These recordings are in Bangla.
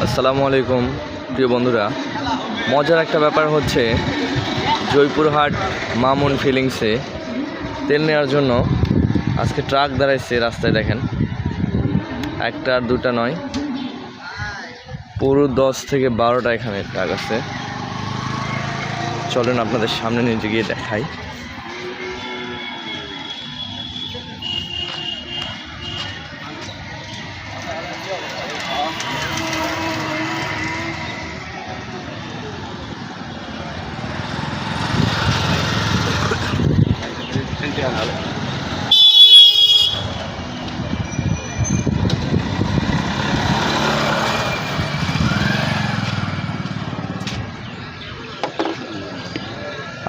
আসসালামু আলাইকুম প্রিয় বন্ধুরা। মজার একটা ব্যাপার হচ্ছে, জয়পুরহাট মামুন ফিলিংসে তেল নেওয়ার জন্য আজকে ট্রাক দাঁড়াইছে রাস্তায়। দেখেন, একটা আর দুটা নয়, পুরো 10 থেকে 12টা এখানে ট্রাক আছে। চলেন আপনাদের সামনে নিয়ে গিয়ে দেখাই।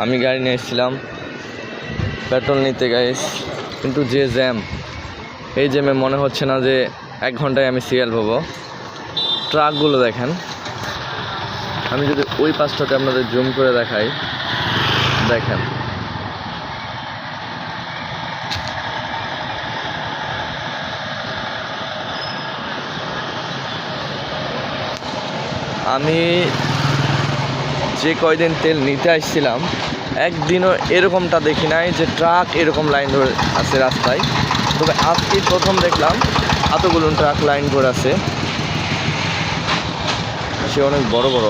আমি গাড়ি নিয়ে এসেছিলাম পেট্রোল নিতে গাইস, কিন্তু যে জ্যাম, এই জ্যামে মনে হচ্ছে না যে 1 ঘন্টায় আমি সিরিয়াল পাবো। ট্রাকগুলো দেখেন, আমি যদি ওই পাশটাতে আপনাদের জুম করে দেখাই, দেখেন আমি যে কয়দিন তেল নিতে আসছিলাম একদিনও এরকমটা দেখি নাই যে ট্রাক এরকম লাইন ধরে আছে রাস্তায়। তবে আজকে প্রথম দেখলাম এতগুলো ট্রাক লাইন করে আছে, সে অনেক বড় বড়।